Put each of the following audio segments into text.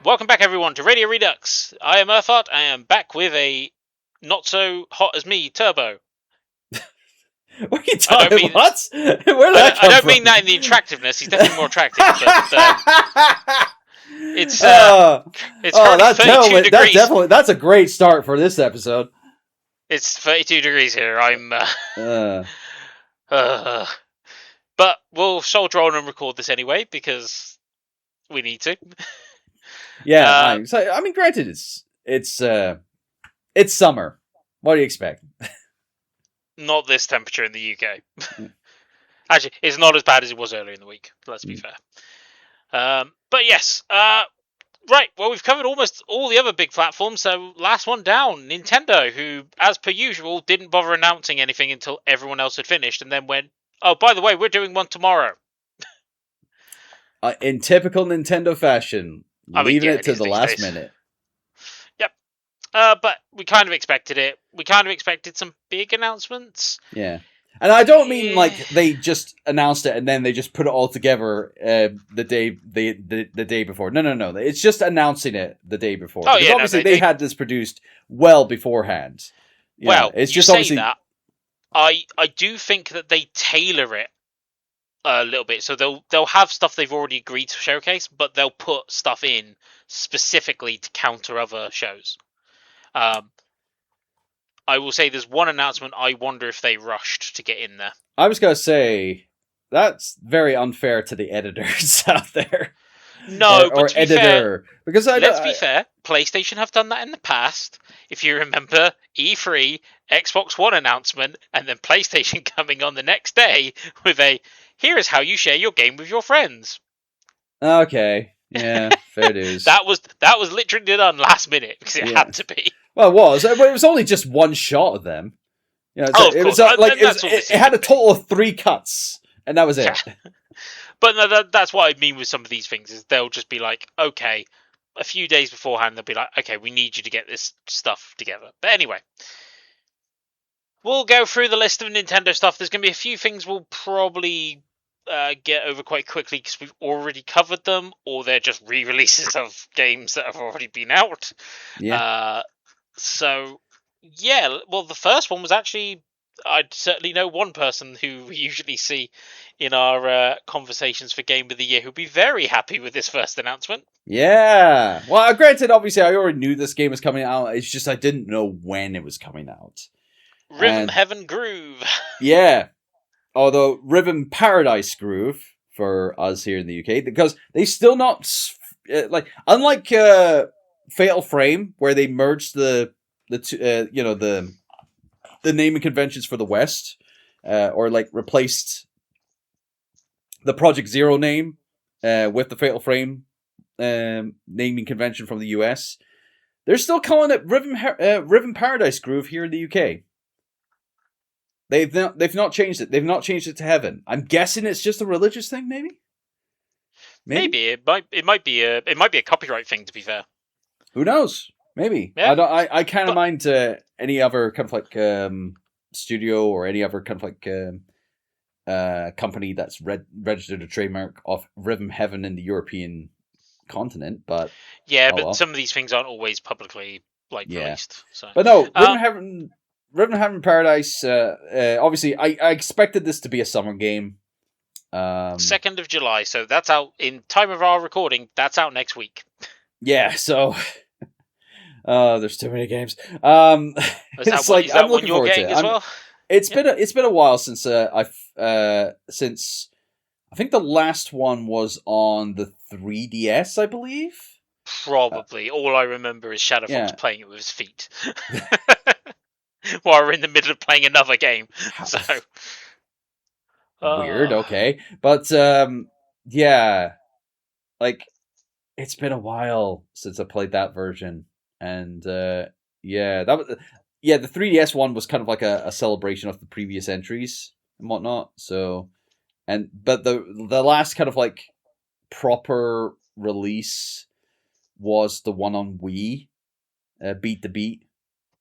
Welcome back everyone to Radio Redux. I am Earthart. I am back with a not so hot as me Turbo. What are you talking about? Where did that come I don't from? mean that in the attractiveness. He's definitely more attractive, but it's currently 32 degrees. That's a great start for this episode. It's 32 degrees here. I'm but we'll soldier on and record this anyway because we need to. Yeah, so, I mean, granted, it's summer. What do you expect? Not this temperature in the UK. Actually, it's not as bad as it was earlier in the week. Let's be fair. But yes, right. Well, we've covered almost all the other big platforms. So last one down, Nintendo, who, as per usual, didn't bother announcing anything until everyone else had finished, and then went, "Oh, by the way, we're doing one tomorrow." In typical Nintendo fashion, leaving it to the last minute. Yep. But we kind of expected it. We kind of expected some big announcements. Yeah. And I don't mean like they just announced it and then they just put it all together the day before. No. It's just announcing it the day before. Oh, because obviously they had this produced well beforehand. Well, it's just obviously that. I do think that they tailor it a little bit, so they'll have stuff they've already agreed to showcase, but they'll put stuff in specifically to counter other shows. I will say there's one announcement I wonder if they rushed to get in there. I was going to say, that's very unfair to the editors out there. No, but to be fair, because let's be fair, PlayStation have done that in the past. If you remember, E3, Xbox One announcement, and then PlayStation coming on the next day with a, here is how you share your game with your friends. Okay, yeah, fair dues. That was literally done last minute, because it had to be. Well, it was only just one shot of them. You know, it was it had a total of 3 cuts, and that was it. Yeah. But no, that's what I mean with some of these things, is they'll just be like, okay, a few days beforehand, they'll be like, okay, we need you to get this stuff together. But anyway, we'll go through the list of Nintendo stuff. There's going to be a few things we'll probably get over quite quickly because we've already covered them, or they're just re-releases of games that have already been out. Yeah. So, yeah, well, the first one was actually, I'd certainly know one person who we usually see in our conversations for Game of the Year who'd be very happy with this first announcement. Yeah. Well, granted, obviously, I already knew this game was coming out. It's just I didn't know when it was coming out. Rhythm Heaven Groove. Yeah. Although Rhythm Paradise Groove for us here in the UK, because they still not unlike Fatal Frame, where they merged the naming conventions for the West, or like replaced the Project Zero name with the Fatal Frame naming convention from the US. They're still calling it Rhythm Paradise Groove here in the UK. They've not changed it. They've not changed it to Heaven. I'm guessing it's just a religious thing, maybe. Maybe it might be a copyright thing. To be fair, who knows? Maybe. Yeah. I can't mind any other kind of like studio or any other kind of like company that's registered a trademark of Rhythm Heaven in the European continent, but some of these things aren't always publicly released. So. But no, Rhythm Heaven Paradise. Obviously, I expected this to be a summer game. 2nd of July, so that's out in time of our recording. That's out next week. Yeah, so there's too many games. It's like I'm looking forward to it. Well? It's been a while since since I think the last one was on the 3DS, I believe. Probably. All I remember is Shadow Fox playing it with his feet while we're in the middle of playing another game. So weird. Okay, but yeah, like it's been a while since I played that version, and the 3DS one was kind of like a celebration of the previous entries and whatnot. So, but the last kind of like proper release was the one on Wii, Beat the Beat.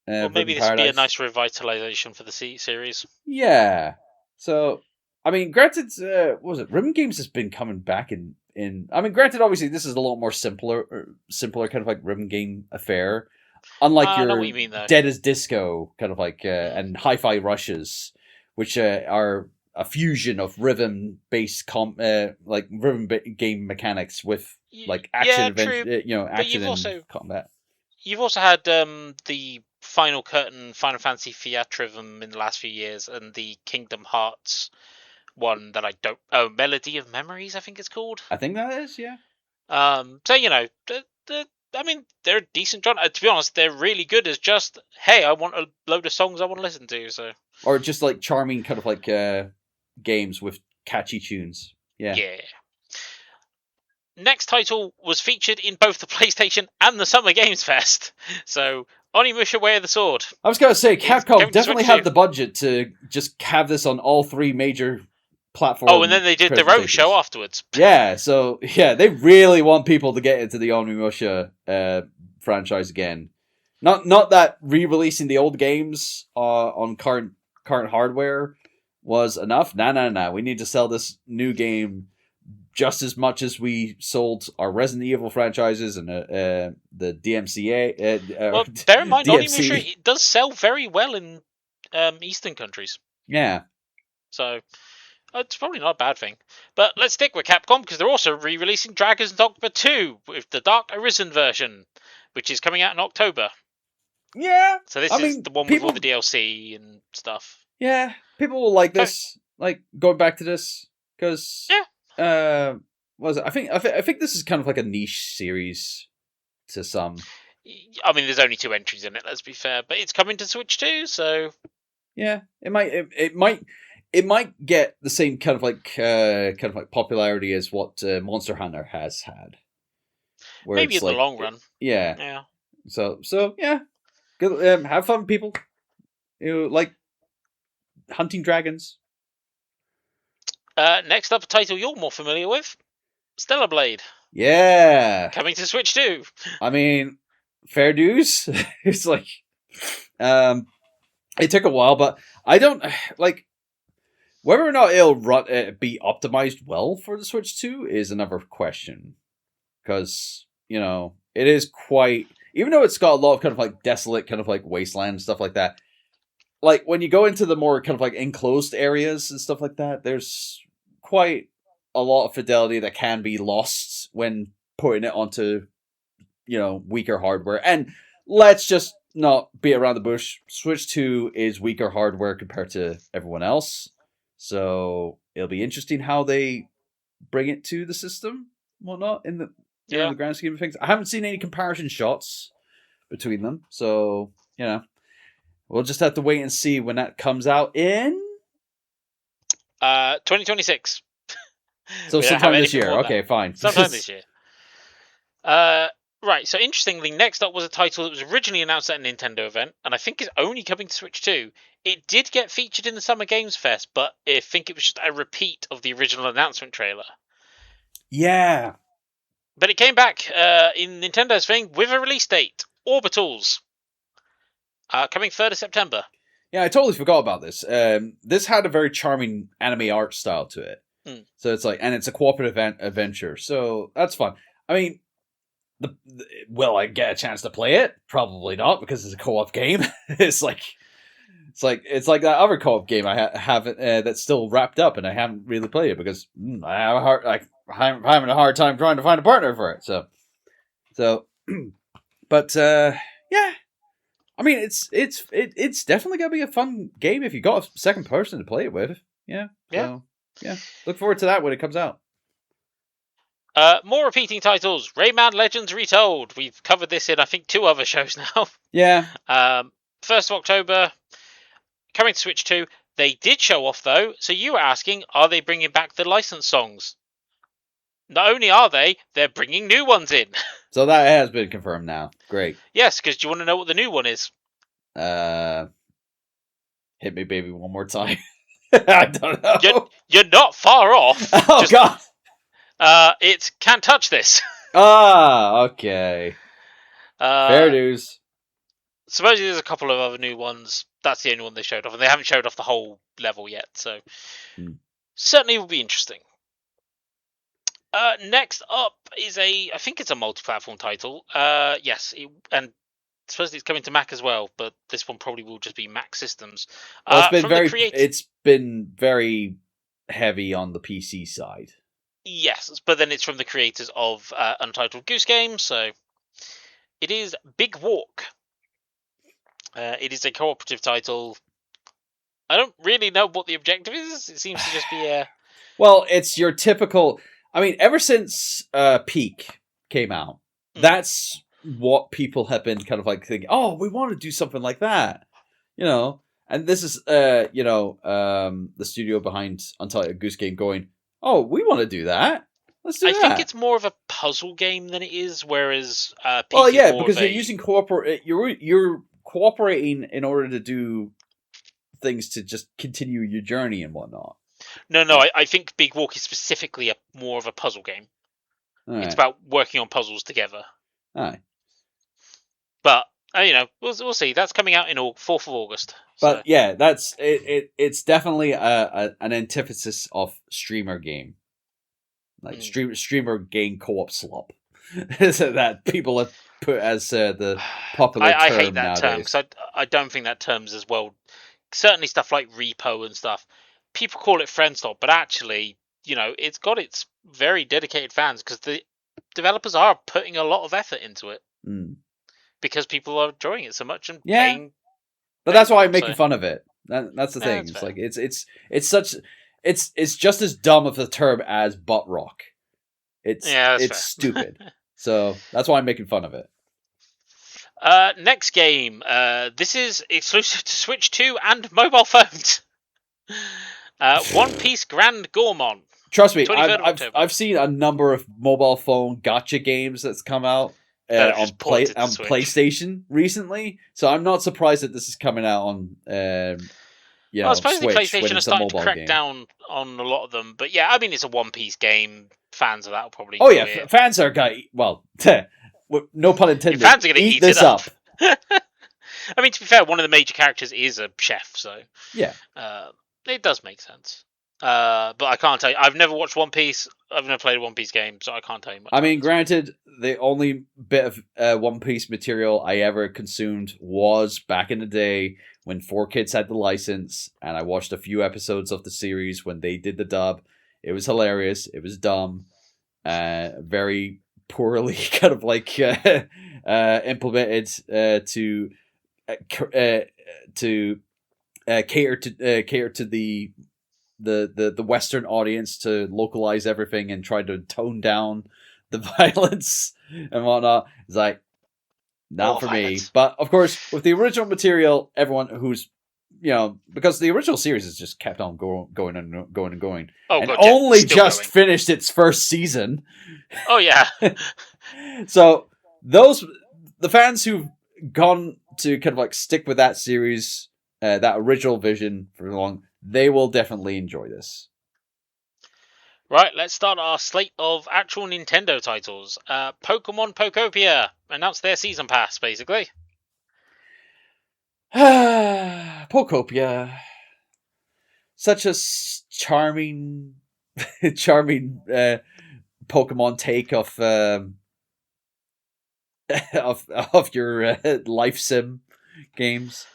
Well, maybe this would be a nice revitalization for the series. Yeah. So, I mean, granted, what was it? Rhythm Games has been coming back in in. I mean, granted, obviously, this is a lot more simpler kind of like rhythm game affair. Unlike I know what your you mean, though. Dead as Disco kind of like and Hi-Fi Rushes, which are a fusion of rhythm based like game mechanics with like action Yeah, true. But action and combat. you've also had the Final Curtain Final Fantasy Theatrhythm in the last few years, and the Kingdom Hearts one that I don't. Oh, Melody of Memories, I think it's called. I think that is, yeah. So I mean, they're a decent genre. To be honest, they're really good as just, hey, I want a load of songs I want to listen to. So, or just like charming kind of like games with catchy tunes. Yeah. Next title was featured in both the PlayStation and the Summer Games Fest. So, Onimusha Way of the Sword. I was going to say, Capcom definitely have the to budget to just have this on all three major platforms. Oh, and then they did their own show afterwards. Yeah, so, yeah, they really want people to get into the Onimusha franchise again. Not that re-releasing the old games on current hardware was enough. Nah. We need to sell this new game just as much as we sold our Resident Evil franchises and the DMCA. Well, bear in mind, DMC. Onimusha does sell very well in Eastern countries. Yeah. So, it's probably not a bad thing. But let's stick with Capcom, because they're also re-releasing Dragon's Dogma 2 with the Dark Arisen version, which is coming out in October. Yeah. So this is the one with all the DLC and stuff. Yeah. People will like this. Like, going back to this. Because... Yeah. Was it? I think this is kind of like a niche series to some. I mean, there's only 2 entries in it. Let's be fair, but it's coming to Switch too, so yeah, it might get the same kind of like popularity as what Monster Hunter has had. Maybe in the long run. Yeah. So yeah, good. Have fun, people. Like hunting dragons. Next up, a title you're more familiar with, Stellar Blade. Yeah. Coming to Switch too. I mean, fair dues. It's like, it took a while, but I don't like whether or not it'll be optimized well for the Switch 2 is another question. Because, it is quite, even though it's got a lot of kind of like desolate, kind of like wasteland and stuff like that, like when you go into the more kind of like enclosed areas and stuff like that, there's quite a lot of fidelity that can be lost when putting it onto, weaker hardware. And let's just not beat around the bush. Switch 2 is weaker hardware compared to everyone else. So it'll be interesting how they bring it to the system, whatnot, in the grand scheme of things. I haven't seen any comparison shots between them. So, we'll just have to wait and see when that comes out in 2026. So sometime this year. Okay, fine. Sometime this year. Right, so interestingly, next up was a title that was originally announced at a Nintendo event, and I think is only coming to Switch 2. It did get featured in the Summer Games Fest, but I think it was just a repeat of the original announcement trailer. Yeah. But it came back in Nintendo's thing with a release date. Orbitals. Coming 3rd of September. Yeah, I totally forgot about this. This had a very charming anime art style to it. So it's like, and it's a cooperative adventure, so that's fun. I mean, will I get a chance to play it? Probably not, because it's a co-op game. It's like that other co-op game I haven't that's still wrapped up, and I haven't really played it because I'm having a hard time trying to find a partner for it. So, but yeah. I mean, it's definitely gonna be a fun game if you got a second person to play it with. Yeah. So, yeah. Look forward to that when it comes out. More repeating titles. Rayman Legends Retold. We've covered this in, I think, 2 other shows now. Yeah. 1st of October. Coming to Switch 2. They did show off, though. So you were asking, are they bringing back the licensed songs? Not only are they, they're bringing new ones in. So that has been confirmed now. Great. Yes, because do you want to know what the new one is? Hit me, baby, one more time. I don't know. You're not far off. Oh, God. It's Can't Touch This. Okay. Fair dues. Supposedly there's a couple of other new ones. That's the only one they showed off. And they haven't showed off the whole level yet. So certainly will be interesting. Next up is I think it's a multi-platform title. Yes, and supposedly it's coming to Mac as well, but this one probably will just be Mac systems. Well, From the it's been very heavy on the PC side. Yes, but then it's from the creators of Untitled Goose Game, so it is Big Walk. It is a cooperative title. I don't really know what the objective is. It seems to just be a... Well, it's your typical... I mean, ever since Peak came out, that's what people have been kind of like thinking, oh, we want to do something like that. You know? And this is, the studio behind Untitled Goose Game going, oh, we want to do that. Let's do that. I think it's more of a puzzle game than it is, whereas Peak well, yeah, is more because of you're using you're cooperating in order to do things to just continue your journey and whatnot. No, I think Big Walk is specifically more of a puzzle game. All it's right. about working on puzzles together. All right. But we'll see. That's coming out in 4th of August. But yeah, that's it. It's definitely an antithesis of streamer game, like streamer game co-op slop. That people have put as the popular term I hate that nowadays. term because I don't think that term's as well. Certainly stuff like repo and stuff. People call it friend stop, but actually, it's got its very dedicated fans because the developers are putting a lot of effort into it because people are enjoying it so much and paying. But that's why I'm making fun of it. That's the thing. It's like it's just as dumb of a term as butt rock. It's stupid. So that's why I'm making fun of it. Next game. This is exclusive to Switch 2 and mobile phones. One Piece Grand Gourmand. Trust me, I've seen a number of mobile phone gotcha games that's come out on PlayStation recently. So I'm not surprised that this is coming out on I suppose the PlayStation are starting to crack down on a lot of them. But yeah, I mean, it's a One Piece game. Fans of that will probably enjoy it. Fans are going well. No pun intended. Fans are going to eat this up. I mean, to be fair, one of the major characters is a chef, so yeah, it does make sense. But I can't tell you. I've never watched One Piece. I've never played a One Piece game, so I can't tell you much. I mean, granted, the only bit of One Piece material I ever consumed was back in the day when 4Kids had the license, and I watched a few episodes of the series when they did the dub. It was hilarious. It was dumb. Very poorly kind of like implemented to cater to the Western audience, to localize everything and try to tone down the violence and whatnot. It's like not for me. But of course, with the original material, everyone who's because the original series has just kept on going and going. Oh, and only just finished its first season. Oh yeah. So the fans who've gone to kind of like stick with that series, that original vision for long, they will definitely enjoy this. Right, let's start our slate of actual Nintendo titles. Pokemon Pokopia announced their season pass, basically. Pokopia, such a charming Pokemon take of your life sim games.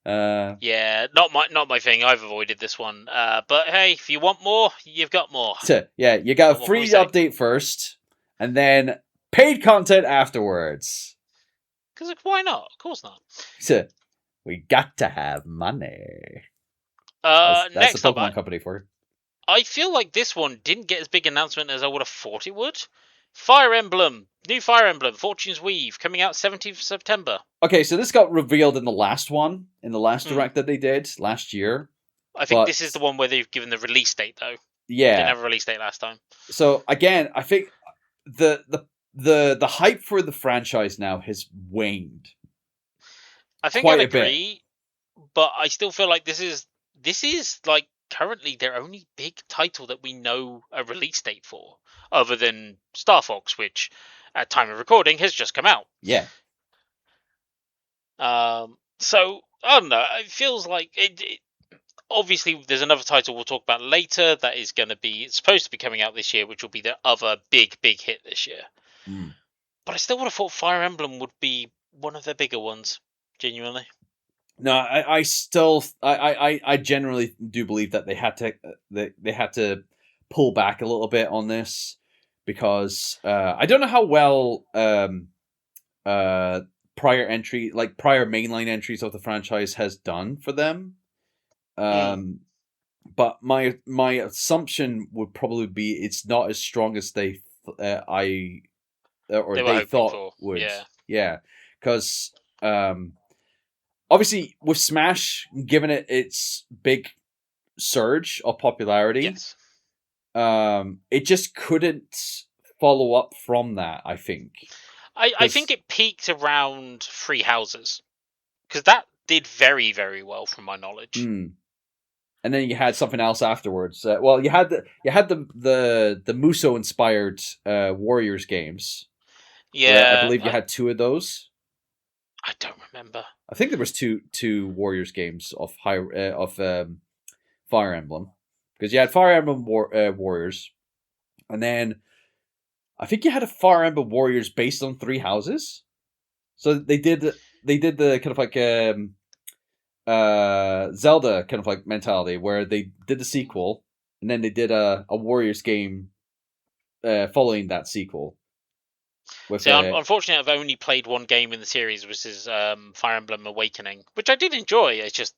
Yeah, not my thing. I've avoided this one. But hey, if you want more, you've got more. Yeah, you got a free update first, and then paid content afterwards. Because why not? Of course not. We got to have money. That's next the Pokemon company for you. I feel like this one didn't get as big announcement as I would have thought it would. Fire Emblem, new Fire Emblem, Fortune's Weave, coming out 17th of September. Okay, so this got revealed in the last direct that they did last year. I think this is the one where they've given the release date, though. Yeah, they didn't have a release date last time. So again, I think the hype for the franchise now has waned. I think I agree, but I still feel like this is like currently their only big title that we know a release date for, other than Star Fox, which at time of recording has just come out. Yeah. So I don't know. It feels like Obviously, there's another title we'll talk about later that is going to be it's supposed to be coming out this year, which will be the other big hit this year. Mm. But I still would have thought Fire Emblem would be one of their bigger ones, genuinely. No, I still I generally do believe that they had to pull back a little bit on this because I don't know how well prior mainline entries of the franchise has done for them. But my assumption would probably be it's not as strong as they They thought for. would. Yeah, because obviously with Smash, given it its big surge of popularity, Yes. It just couldn't follow up from that. I think. I think it peaked around Three Houses because that did very well from my knowledge. And then you had something else afterwards. Well, you had the Muso inspired Warriors games. Yeah, I believe you had two of those. I don't remember. I think there was two Warriors games of Fire Emblem, because you had Fire Emblem Warriors, and then I think you had a Fire Emblem Warriors based on Three Houses. So they did the kind of like Zelda kind of like mentality where they did the sequel and then they did a Warriors game following that sequel. Unfortunately, I've only played one game in the series, which is Fire Emblem Awakening, which I did enjoy. It's just,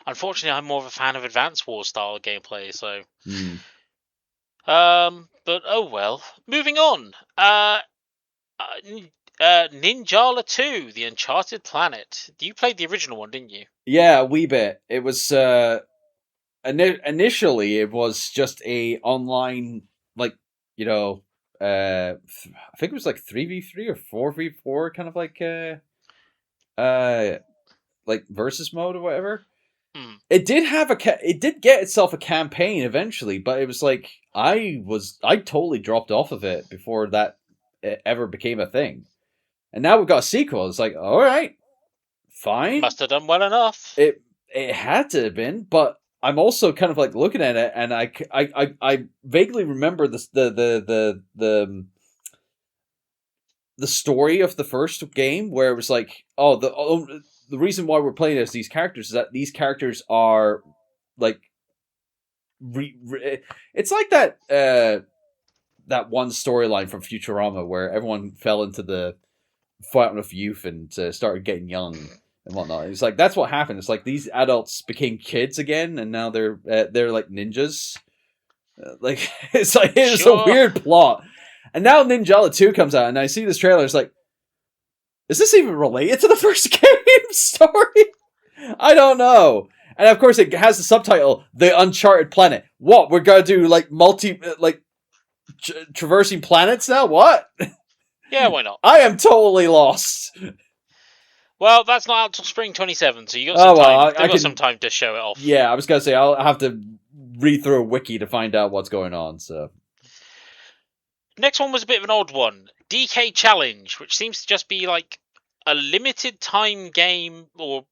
unfortunately, I'm more of a fan of Advance Wars style gameplay. So, but oh well. Moving on. Ninjala 2, The Uncharted Planet. You played the original one, didn't you? Yeah, a wee bit. It was initially it was just a online, like, you know, I think it was like 3v3 or 4v4 kind of like versus mode or whatever. It did have it did get itself a campaign eventually, but it was like I totally dropped off of it before that ever became a thing. And now we've got a sequel. It's like, all right, fine. Must have done well enough. It had to have been, but I'm also kind of like looking at it, and I vaguely remember the story of the first game where it was like, the reason why we're playing as these characters is that these characters are like it's like that that one storyline from Futurama where everyone fell into the fountain of youth and started getting young and whatnot. It's like that's what happened. It's like these adults became kids again, and now they're like ninjas. Like it's a weird plot. And now Ninjala 2 comes out, and I see this trailer. It's like, is this even related to the first game story? I don't know. And of course, it has the subtitle "The Uncharted Planet." What, we're gonna do like traversing planets now? What? Yeah, why not? I am totally lost. Well, that's not out till spring 27, so you got some time. I got some time to show it off. Yeah, I was gonna say I'll have to read through a wiki to find out what's going on. So, next one was a bit of an odd one, DK Challenge, which seems to just be like a limited time game or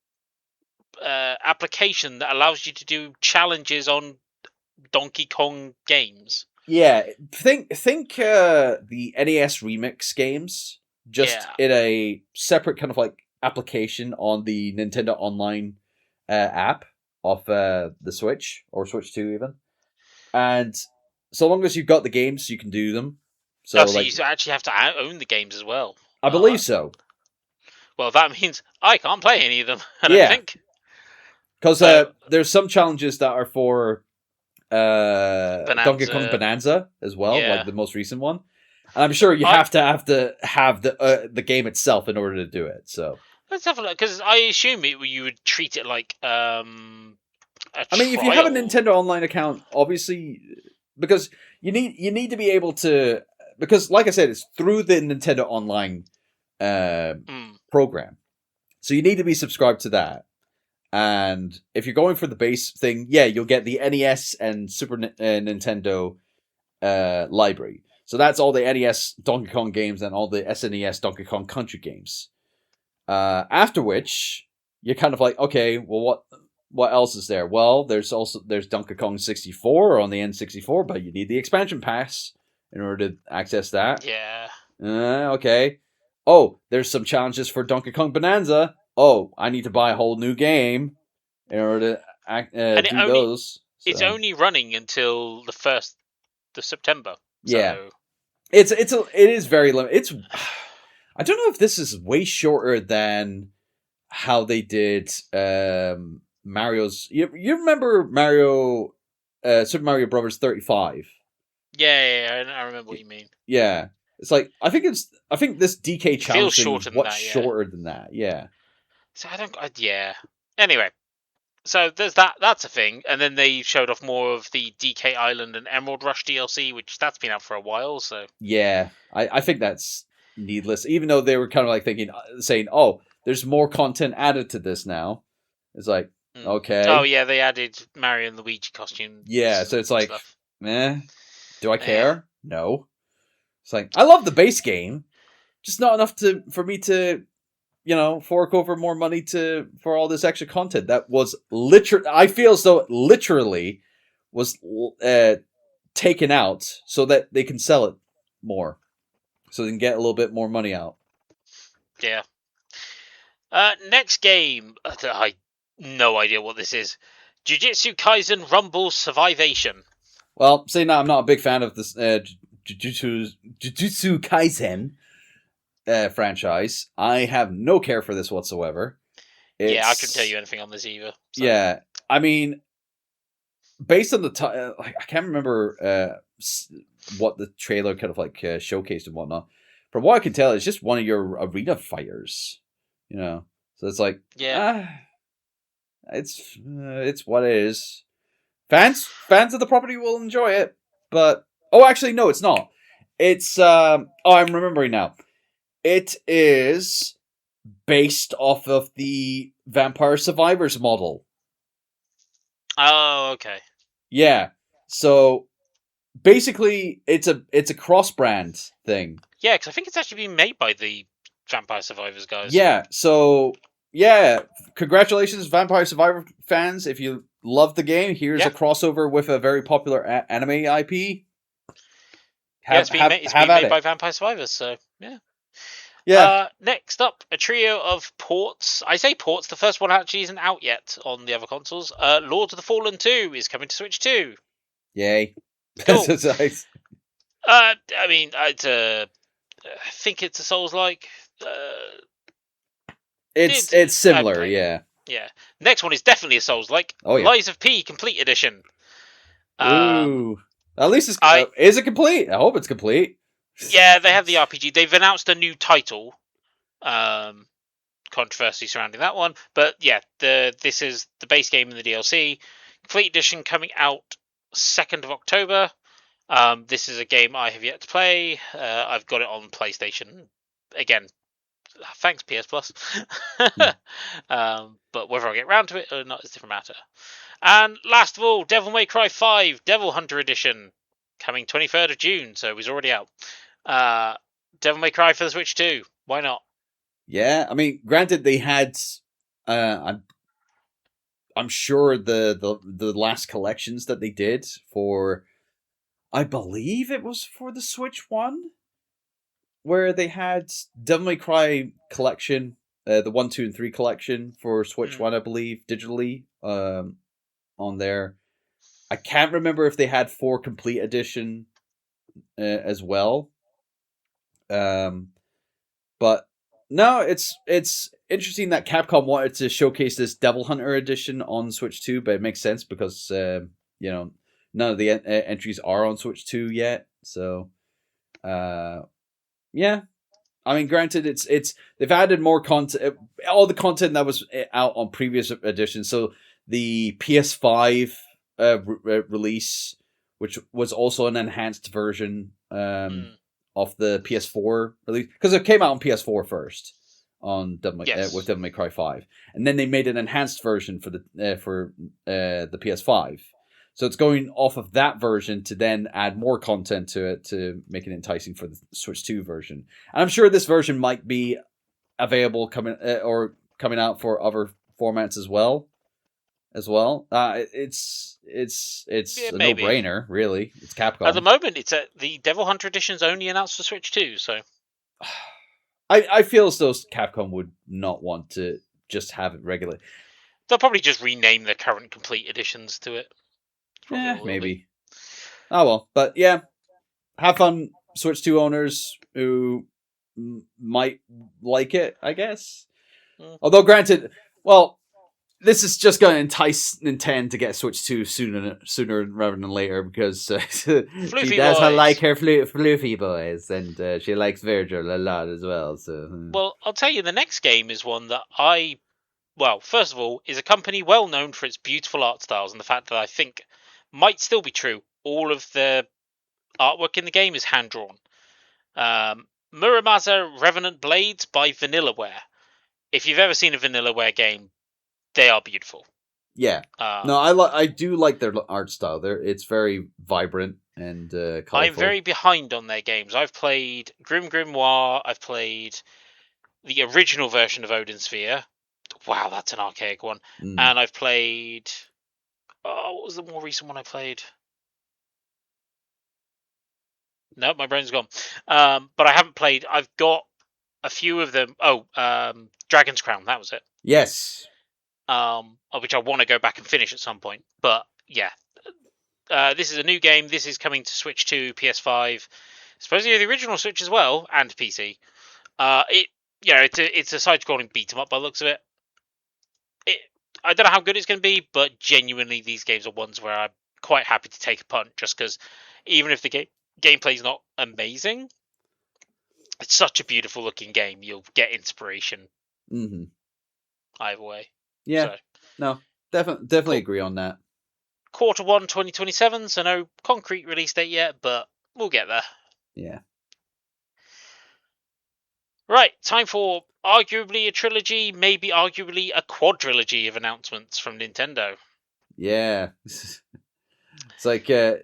application that allows you to do challenges on Donkey Kong games. Yeah, think the NES remix games just in a separate kind of like application on the Nintendo Online app of the Switch or Switch 2 even. And so long as you've got the games, you can do them. So you actually have to own the games as well. I believe so. Well, that means I can't play any of them, I don't think. Because there's some challenges that are for Donkey Kong Bonanza as well, like the most recent one. And I'm sure you have to have the game itself in order to do it. So let's have a look, because I assume you would treat it like I mean, if you have a Nintendo Online account, obviously, because you need to be able to, because like I said, it's through the Nintendo Online program, so you need to be subscribed to that. And if you're going for the base thing, you'll get the NES and Super Nintendo library. So that's all the NES Donkey Kong games and all the SNES Donkey Kong Country games. After which, you're kind of like, okay, well, what else is there? Well, there's Donkey Kong 64 on the N64, but you need the expansion pass in order to access that. Yeah. Okay. Oh, there's some challenges for Donkey Kong Bonanza. Oh, I need to buy a whole new game in order to do those. So. It's only running until the 1st of September. Yeah. So. It is very limited. It's I don't know if this is way shorter than how they did Mario's. You remember Mario, Super Mario Brothers 35? Yeah, I remember what you mean. Yeah, it's like I think this DK challenge thing is what's shorter than that. Yeah. So yeah. Anyway, so there's that. That's a thing, and then they showed off more of the DK Island and Emerald Rush DLC, which that's been out for a while. So yeah, I think that's needless. Even though they were kind of like saying, oh, there's more content added to this now. It's like, okay. Oh yeah, they added Mario and Luigi costumes. Yeah, so it's like, do I care? No. It's like, I love the base game, just not enough for me to, fork over more money for all this extra content. That was I feel as though it literally was taken out so that they can sell it more, so they can get a little bit more money out. Yeah. Next game, I no idea what this is. Jujutsu Kaisen Rumble Survivation. Well, say now I'm not a big fan of this Jujutsu Kaisen franchise. I have no care for this whatsoever. Yeah, I couldn't tell you anything on this either. So. Yeah, I mean, based on the I can't remember what the trailer kind of like showcased and whatnot. From what I can tell, it's just one of your arena fighters. So it's like, it's what it is. Fans of the property will enjoy it, but actually no, it's not. It's I'm remembering now. It is based off of the Vampire Survivors model. Oh, okay. Yeah. So basically, it's a cross-brand thing. Yeah, because I think it's actually been made by the Vampire Survivors guys. Yeah. So yeah, congratulations, Vampire Survivor fans! If you love the game, here's a crossover with a very popular anime IP. It's been made by Vampire Survivors, so yeah. Yeah. Next up, a trio of ports. I say ports, the first one actually isn't out yet on the other consoles. Lords of the Fallen 2 is coming to Switch 2. Yay. Cool. Nice. I mean, I think it's a Souls-like. It's similar, yeah. Yeah. Next one is definitely a Souls-like. Oh, yeah. Lies of P Complete Edition. Ooh. At least is it complete? I hope it's complete. Yeah, they have the RPG. They've announced a new title. Controversy surrounding that one. But yeah, this is the base game and the DLC. Complete Edition coming out 2nd of October. This is a game I have yet to play. I've got it on PlayStation. Again, thanks PS Plus. But whether I get round to it or not is a different matter. And last of all, Devil May Cry 5 Devil Hunter Edition, coming 23rd of June, so it was already out. Devil May Cry for the Switch 2. Why not? Yeah, I mean, granted, they had, I'm sure the last collections that they did for, I believe it was for the Switch 1, where they had Devil May Cry collection, the 1, 2, and 3 collection for Switch 1, I believe, digitally, on there. I can't remember if they had 4 Complete Edition as well. But no, it's interesting that Capcom wanted to showcase this Devil Hunter Edition on Switch 2, but it makes sense because none of the entries are on Switch 2 yet. So yeah. I mean, granted, it's they've added more content, all the content that was out on previous editions. So the PS5 release, which was also an enhanced version of the PS4 release, because it came out on PS4 first on with Devil May Cry 5, and then they made an enhanced version for the PS5. So it's going off of that version to then add more content to it to make it enticing for the Switch 2 version. And I'm sure this version might be available coming out for other formats as well. as well. It's Yeah, a no maybe. brainer, really. It's At the Capcom. moment, it's the Devil Hunter Edition's only announced for Switch 2, so I feel as though Capcom would not want to just have it regular. they'll probably just rename the current complete editions to it. That's probably all it'll be. Maybe. Oh well, but yeah, have fun, Switch 2 owners who might like it, I guess. Mm. Although, granted, well, this is just going to entice Nintendo to get Switch 2 sooner rather than later because she Floofy does boys. like her floofy boys, and she likes Virgil a lot as well. So, Well, I'll tell you, the next game is one that first of all, is a company well known for its beautiful art styles and the fact that I think might still be true. All of the artwork in the game is hand drawn. Muramasa Revenant Blades by Vanillaware. If you've ever seen a Vanillaware game, they are beautiful. yeah. No, I do like their art style. It's very vibrant and colorful. I'm very behind on their games. I've played Grim Grimoire. I've played the original version of Odin Sphere. Wow, that's an archaic one. And I've played. Oh, what was the more recent one I played? No, my brain's gone. But I haven't played. I've got a few of them. Oh, Dragon's Crown. That was it. Yes. Which I want to go back and finish at some point. But yeah, this is a new game. This is coming to Switch 2, PS5, supposedly the original Switch as well, and PC. It's a side-scrolling beat 'em up by the looks of it. I don't know how good it's going to be, but genuinely, these games are ones where I'm quite happy to take a punt, just because even if the gameplay's not amazing, it's such a beautiful looking game. You'll get inspiration either way. Yeah. So, no, definitely agree on that. Q1 2027, so no concrete release date yet, but we'll get there. Yeah. Right, time for arguably a trilogy, maybe arguably a quadrilogy of announcements from Nintendo. Yeah. It's like I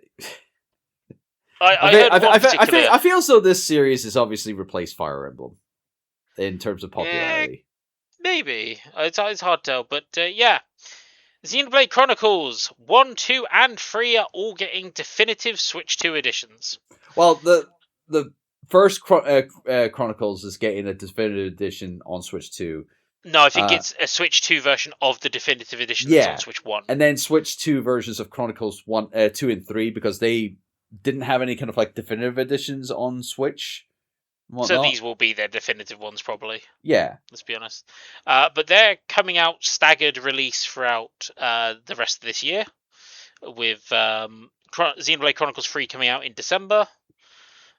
feel as though this series has obviously replaced Fire Emblem in terms of popularity. Maybe. It's hard to tell, but yeah. Xenoblade Chronicles 1, 2, and 3 are all getting definitive Switch 2 editions. Well, the first Chronicles is getting a definitive edition on Switch 2. No, I think it's a Switch 2 version of the definitive edition that's on Switch 1. And then Switch 2 versions of Chronicles 1, 2, and 3 because they didn't have any kind of like definitive editions on Switch. So these will be their definitive ones, probably. Yeah. Let's be honest. But they're coming out staggered release throughout the rest of this year, with Xenoblade Chronicles 3 coming out in December.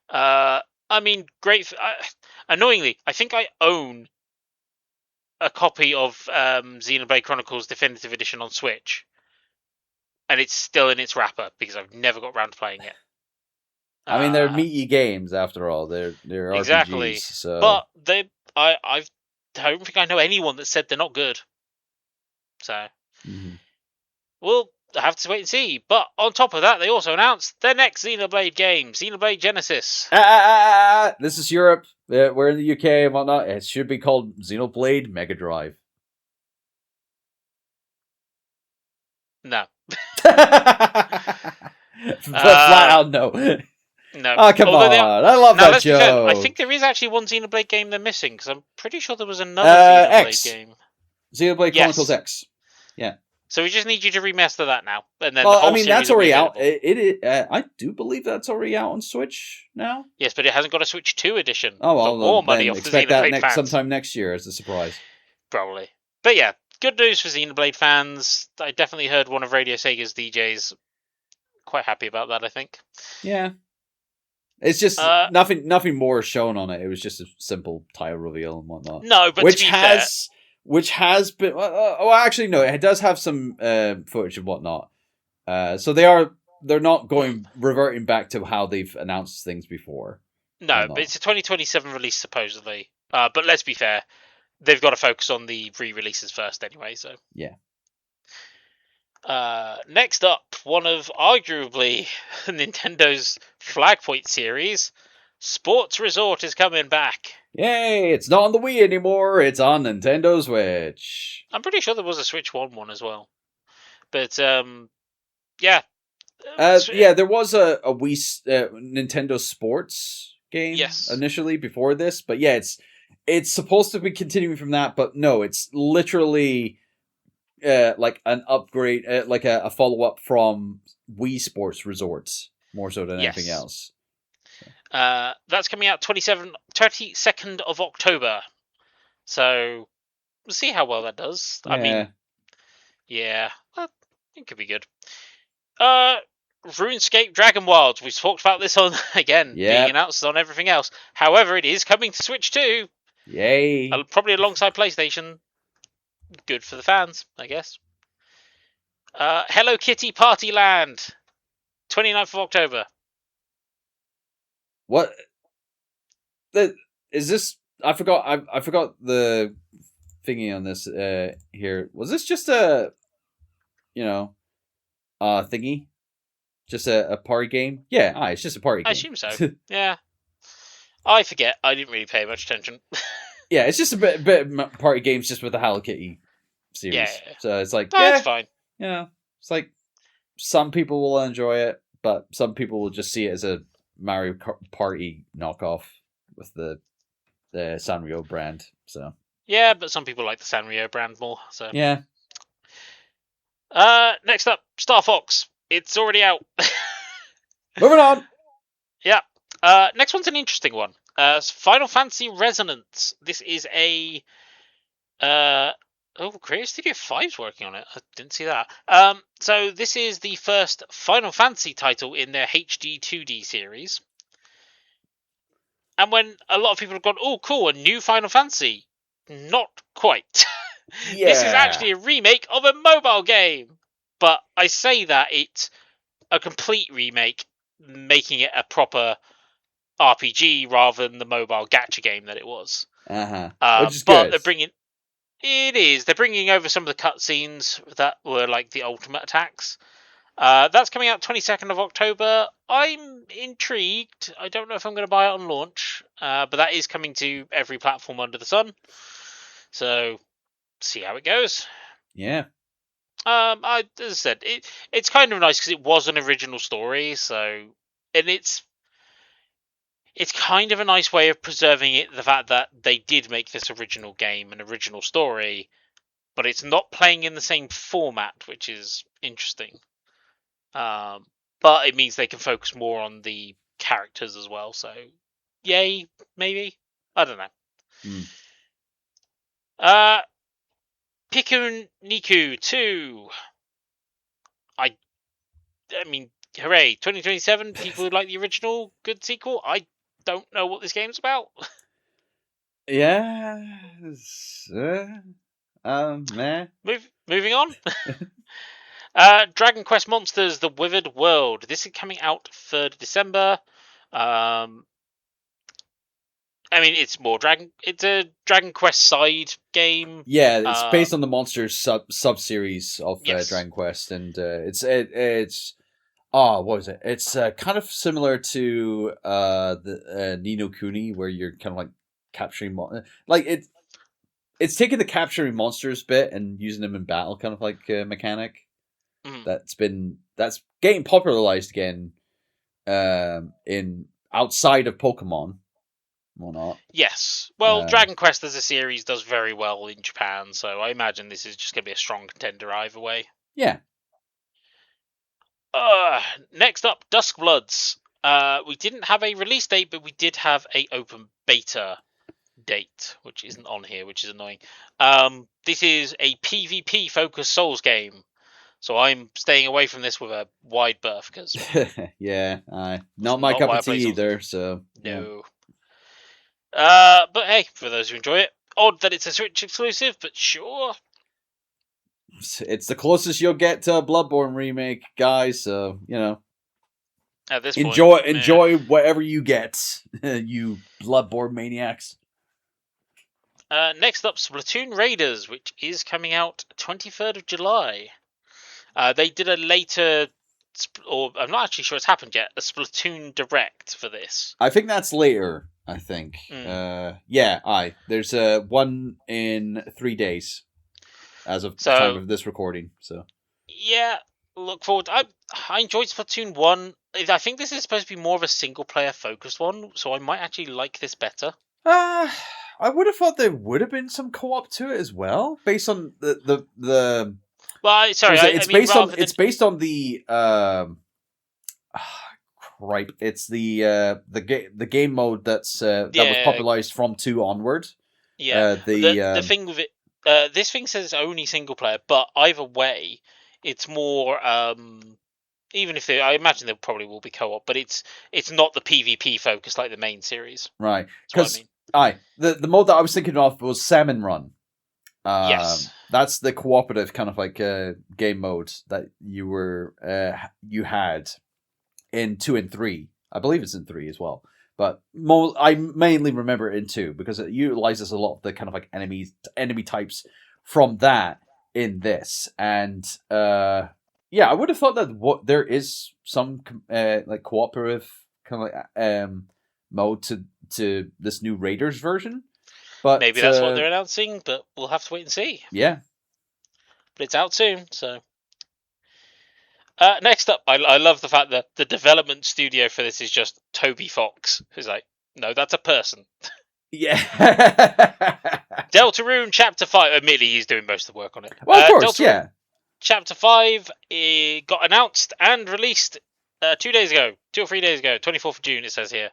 I mean, great. Annoyingly, I think I own a copy of Xenoblade Chronicles Definitive Edition on Switch, and it's still in its wrapper because I've never got around to playing it. I mean, they're meaty games after all. They're exactly. RPGs. So. But I don't think I know anyone that said they're not good. So we'll have to wait and see. But on top of that, they also announced their next Xenoblade game, Xenoblade Genesis. This is Europe. We're in the UK and whatnot. It should be called Xenoblade Mega Drive. No. Flat out no. No. Oh, come on. I love that joke. I think there is actually one Xenoblade game they're missing, because I'm pretty sure there was another Xenoblade game. Xenoblade Chronicles X. Yeah. So we just need you to remaster that now. And then that's already out. I do believe that's already out on Switch now. Yes, but it hasn't got a Switch 2 edition. Oh, well, for more money off the Xenoblade fans. Sometime next year as a surprise. Probably. But yeah, good news for Xenoblade fans. I definitely heard one of Radio Sega's DJs quite happy about that, I think. Yeah. It's just nothing more shown on it. It was just a simple title reveal and whatnot. No, but which has been. Well, actually, no. It does have some footage and whatnot. So they're not reverting back to how they've announced things before. No, but it's a 2027 release supposedly. But let's be fair, they've got to focus on the re-releases first anyway. So yeah. Next up, one of arguably Nintendo's flagpoint series, Sports Resort is coming back. Yay! It's not on the Wii anymore. It's on Nintendo Switch. I'm pretty sure there was a Switch 1 one as well. But yeah, Yeah, there was a Wii Nintendo Sports game yes, initially before this, but yeah, it's supposed to be continuing from that, but no, it's literally like an upgrade, like a follow up from Wii Sports Resorts more so than anything yes. else. That's coming out 22nd of October. So we'll see how well that does. I Yeah, mean, yeah, it could be good. RuneScape Dragon Wilds. We've talked about this on again being yep, announced on everything else. However, it is coming to Switch too, yay! probably alongside PlayStation. Good for the fans, I guess. Hello Kitty Party Land, 29th of October. What the is this? I forgot. I forgot the thingy on this. Here was this just a thingy? Just a party game? Yeah, it's just a party I game. assume so. Yeah, I forget. I didn't really pay much attention. Yeah, it's just a bit of party games just with the Hello Kitty Yeah, series. So it's like, that's fine. it's like some people will enjoy it, but some people will just see it as a Mario Party knockoff with the Sanrio brand. So Yeah, but some people like the Sanrio brand more. So yeah, next up, Star Fox. It's already out. moving on. Yeah. Next one's an interesting one. Final Fantasy Resonance. This is a Creative Studio 5's working on it. I didn't see that. So this is the first Final Fantasy title in their HD 2D series. And when a lot of people have gone, oh, cool, a new Final Fantasy. Not quite. Yeah, This is actually a remake of a mobile game. But I say that it's a complete remake, making it a proper RPG rather than the mobile gacha game that it was. which is But good. they're bringing over some of the cutscenes that were like the ultimate attacks. That's coming out 22nd of October. I'm intrigued. I don't know if I'm going to buy it on launch, but that is coming to every platform under the sun. So see how it goes. Yeah, As I said, it's kind of nice because it was an original story. So and it's kind of a nice way of preserving it. The fact that they did make this original game, an original story, but it's not playing in the same format, which is interesting. But it means they can focus more on the characters as well. So, yay, maybe. I don't know. Uh, Pikuniku 2. I mean, hooray! 2027. People who like the original, good sequel. I don't know what this game's about. yeah. Man. Moving on. Dragon Quest Monsters: The Withered World. This is coming out 3rd of December. I mean, it's a Dragon Quest side game. Yeah, it's based on the Monsters sub series of Yes. Dragon Quest, and it's what was it? It's kind of similar to the Ni no Kuni, where you're kind of like capturing it's taking the capturing monsters bit and using them in battle kind of like mechanic. That's getting popularized again in outside of Pokemon. Whatnot. Yes. Well, Dragon Quest as a series does very well in Japan, so I imagine this is just going to be a strong contender either way. Yeah. Next up, Duskbloods. We didn't have a release date, but we did have a open beta date, which isn't on here, which is annoying. This is a PvP focused Souls game, so I'm staying away from this with a wide berth because yeah, not my cup of tea either. So no. But hey, for those who enjoy it, odd that it's a Switch exclusive, but sure. It's the closest you'll get to a Bloodborne remake, guys. So At this enjoy point, enjoy whatever you get, you Bloodborne maniacs. Next up, Splatoon Raiders, which is coming out 23rd of July. They did a later, or I'm not actually sure it's happened yet, a Splatoon Direct for this. I think that's later. I think. There's one in 3 days, as of the time of this recording. So Yeah, look forward. I enjoyed Splatoon 1. I think this is supposed to be more of a single player focused one, so I might actually like this better. Uh, I would have thought there would have been some co-op to it as well, based on the Well, what sorry, is it? I mean rather It's than based on the cripe. It's the game mode that was yeah, popularized from 2 onward. yeah. The The thing with it, this thing says only single player, but either way, it's more. Even if I imagine there probably will be co-op, but it's not the PvP focus like the main series. right, That's what I because mean. the mode that I was thinking of was Salmon Run. Yes. That's the cooperative kind of like game mode that you had in 2 and 3. I believe it's in 3 as well. But I mainly remember it in 2 because it utilizes a lot of the kind of like enemy types from that in this. And yeah, I would have thought that there is some like cooperative kind of like mode to this new Raiders version. But Maybe that's what they're announcing, but we'll have to wait and see. yeah, But it's out soon, so. Next up, I love the fact that the development studio for this is just Toby Fox, who's like, no, that's a person. yeah. Deltarune Chapter 5, admittedly, he's doing most of the work on it. Well, of course, Deltarune yeah. Chapter 5 got announced and released 2 days ago, 2 or 3 days ago, 24th of June, it says here.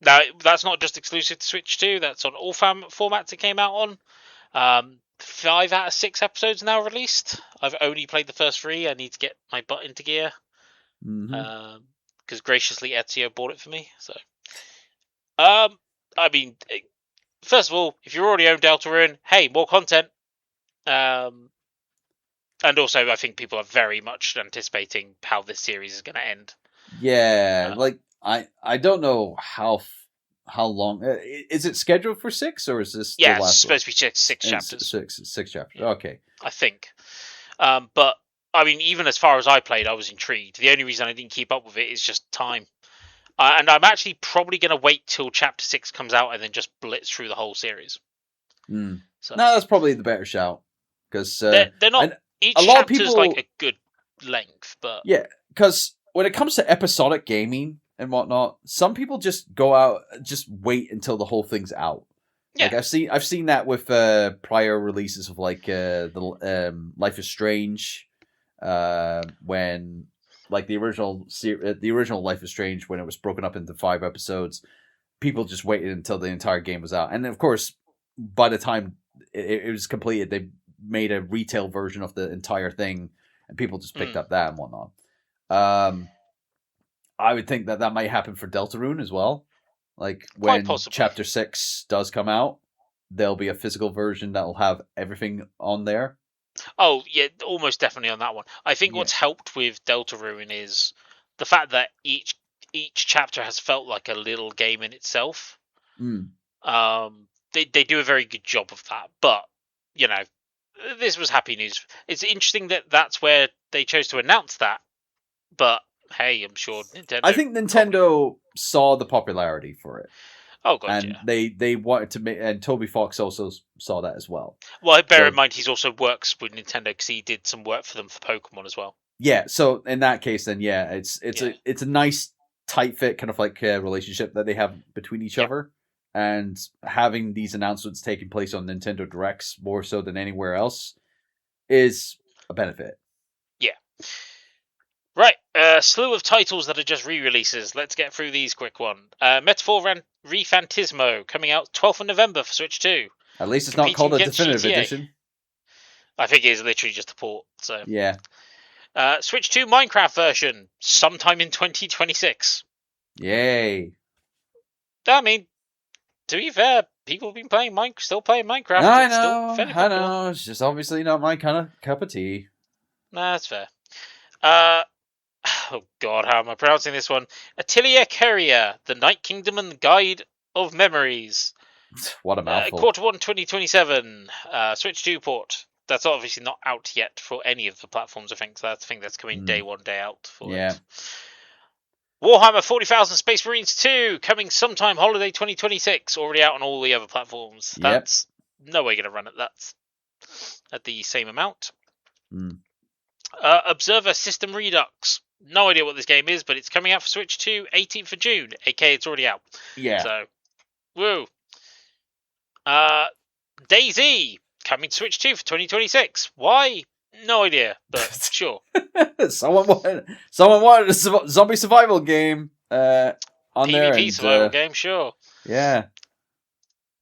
Now, that's not just exclusive to Switch 2, that's on all formats it came out on. 5 out of 6 episodes now released. I've only played the first 3. I need to get my butt into gear. Because graciously Ezio bought it for me. So, I mean, first of all, if you already own Deltarune, hey, more content. And also, I think people are very much anticipating how this series is going to end. Yeah, like I don't know how long is it scheduled for 6 or is this the Yeah, it's last one? supposed to be 6 chapters. Six chapters. Yeah, Okay. I think. But I mean, even as far as I played, I was intrigued. The only reason I didn't keep up with it is just time. And I'm actually probably going to wait till Chapter 6 comes out and then just blitz through the whole series. So. No, that's probably the better shout because they're not. Each a lot of chapter's people like a good length, but yeah, because when it comes to episodic gaming and whatnot, some people just go out, just wait until the whole thing's out. Yeah. Like I've seen that with prior releases of like the Life is Strange, when like the original Life is Strange when it was broken up into 5 episodes, people just waited until the entire game was out, and of course, by the time it was completed, they made a retail version of the entire thing, and people just picked up that and whatnot. I would think that might happen for Deltarune as well. Like when Chapter 6 does come out, there'll be a physical version that will have everything on there. Oh yeah, almost definitely on that one. I think what's helped with Deltarune is the fact that each chapter has felt like a little game in itself. They do a very good job of that, but you know, this was happy news. It's interesting that that's where they chose to announce that, but hey, I'm sure Nintendo. I think Nintendo saw the popularity for it. Oh god, and they wanted to make, and Toby Fox also saw that as well. Well, bear in mind he's also works with Nintendo because he did some work for them for Pokemon as well. Yeah, so in that case, then yeah, it's a nice tight fit kind of like relationship that they have between each other, and having these announcements taking place on Nintendo Directs more so than anywhere else is a benefit. Yeah. Right, slew of titles that are just re-releases. Let's get through these quick one. Metaphor Refantismo coming out 12th of November for Switch 2. At least it's not called a definitive edition. I think it is literally just a port. So yeah. Switch 2 Minecraft version sometime in 2026. Yay! I mean, to be fair, people have been still playing Minecraft. I know. It's just obviously not my kind of cup of tea. Nah, that's fair. Oh god, how am I pronouncing this one? Atelier Carrier, The Night Kingdom and the Guide of Memories. What a mouthful. Q1 2027, Switch 2 port. That's obviously not out yet for any of the platforms, I think. So that's coming day one, day out for it. Warhammer 40,000 Space Marines 2, coming sometime holiday 2026, already out on all the other platforms. That's no way going to run it. That's at the same amount. Observer System Redux. No idea what this game is, but it's coming out for Switch 2, 18th of June. aka it's already out. Yeah. So, woo. DayZ coming to Switch 2 for 2026. Why? No idea, but sure. someone wanted a zombie survival game on PvP there, and survival game, sure. Yeah.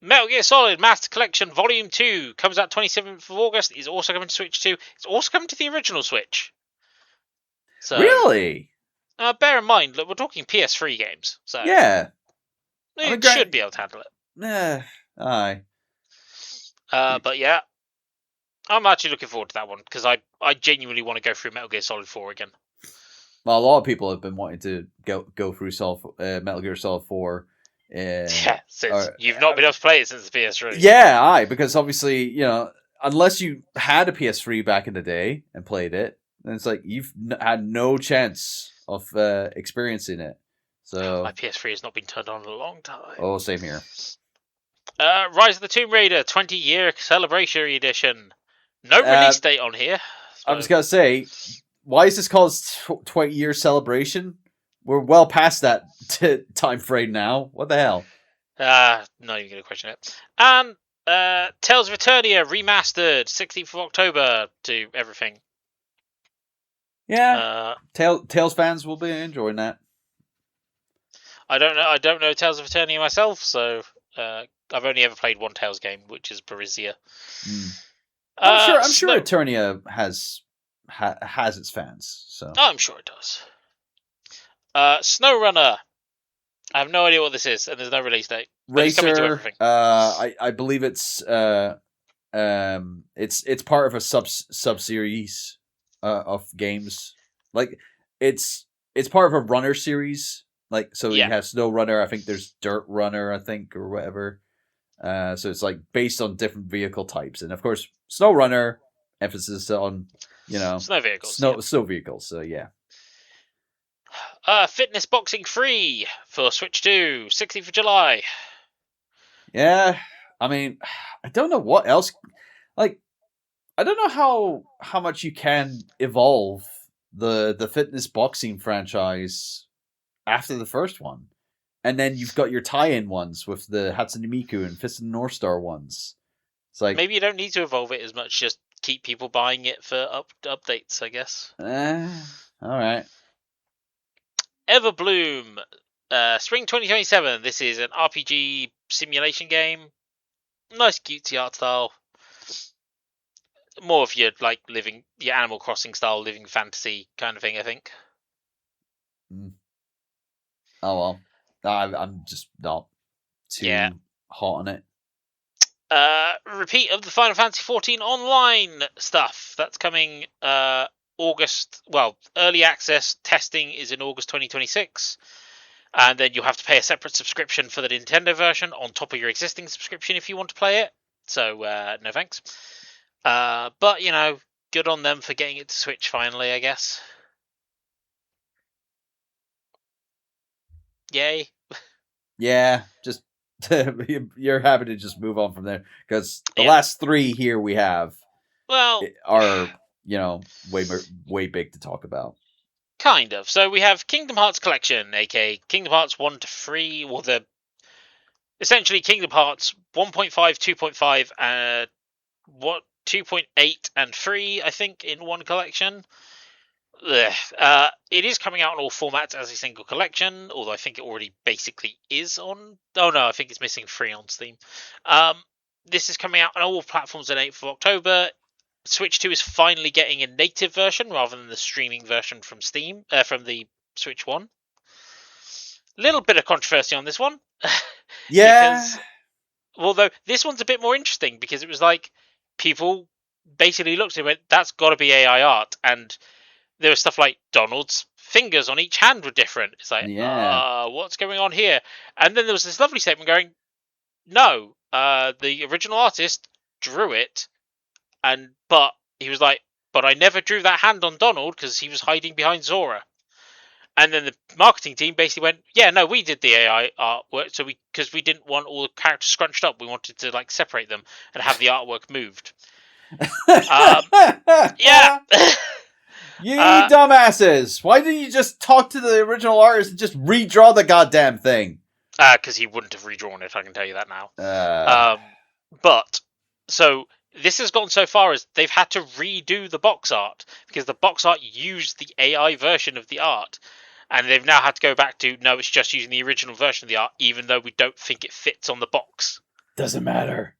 Metal Gear Solid Master Collection Volume 2 comes out 27th of August. Is also coming to Switch 2. It's also coming to the original Switch. So, really? Bear in mind, look, we're talking PS3 games. So Yeah. it should be able to handle it. Aye. But yeah, I'm actually looking forward to that one because I genuinely want to go through Metal Gear Solid 4 again. Well, a lot of people have been wanting to go through Metal Gear Solid 4. Since you've not been able to play it since the PS3. Yeah, aye, because obviously, unless you had a PS3 back in the day and played it, then it's like you've had no chance of experiencing it. So my PS3 has not been turned on in a long time. Oh, same here. Rise of the Tomb Raider 20-year celebration edition. No release date on here. So. I was gonna say, why is this called 20-year celebration? We're well past that time frame now. What the hell? Not even going to question it. And Tales of Eternia remastered 16th of October to everything. Yeah. Tales fans will be enjoying that. I don't know Tales of Eternia myself, so I've only ever played one Tales game, which is Berseria. I'm sure Eternia has its fans. So I'm sure it does. SnowRunner. I have no idea what this is, and there's no release date. Racer. I believe it's part of a sub series of games. Like it's part of a runner series. Like so, you have SnowRunner. I think there's Dirt Runner. I think or whatever. So it's like based on different vehicle types, and of course, SnowRunner emphasis on snow vehicles. Snow vehicles. So yeah. Fitness Boxing Free for Switch 2, 16th of July. Yeah, I mean, I don't know what else. Like, I don't know how much you can evolve the fitness boxing franchise after the first one, and then you've got your tie-in ones with the Hatsune Miku and Fist of the North Star ones. It's like maybe you don't need to evolve it as much; just keep people buying it for updates, I guess. All right. Everbloom, Spring 2027. This is an RPG simulation game. Nice cutesy art style. More of your your Animal Crossing style living fantasy kind of thing, I think. Oh well, I'm just not too hot on it. Repeat of the Final Fantasy 14 online stuff. That's coming August. Well, early access testing is in August 2026. And then you'll have to pay a separate subscription for the Nintendo version on top of your existing subscription if you want to play it. So, no thanks. But, good on them for getting it to Switch finally, I guess. Yay. Yeah, just you're happy to just move on from there because the last three here we have are way big to talk about. Kind of. So we have Kingdom Hearts Collection, aka Kingdom Hearts 1 to 3, or essentially Kingdom Hearts 1.5, 2.5, 2.8 and 3, I think, in one collection. It is coming out on all formats as a single collection, although I think it already basically is on. Oh no, I think it's missing 3 on Steam. This is coming out on all platforms on 8th of October. Switch 2 is finally getting a native version rather than the streaming version from Steam, from the Switch 1. Little bit of controversy on this one. Yeah. Although this one's a bit more interesting because it was like people basically looked at it and went, that's got to be AI art. And there was stuff like Donald's fingers on each hand were different. It's like, what's going on here? And then there was this lovely statement going, no, the original artist drew it. But he was like, but I never drew that hand on Donald because he was hiding behind Zora. And then the marketing team basically went, yeah, no, we did the AI artwork, because we didn't want all the characters scrunched up. We wanted to separate them and have the artwork moved. Yeah. You dumbasses! Why didn't you just talk to the original artist and just redraw the goddamn thing? Because he wouldn't have redrawn it, I can tell you that now. But, so, this has gone so far as they've had to redo the box art, because the box art used the AI version of the art, and they've now had to go back to, no, it's just using the original version of the art, even though we don't think it fits on the box. Doesn't matter.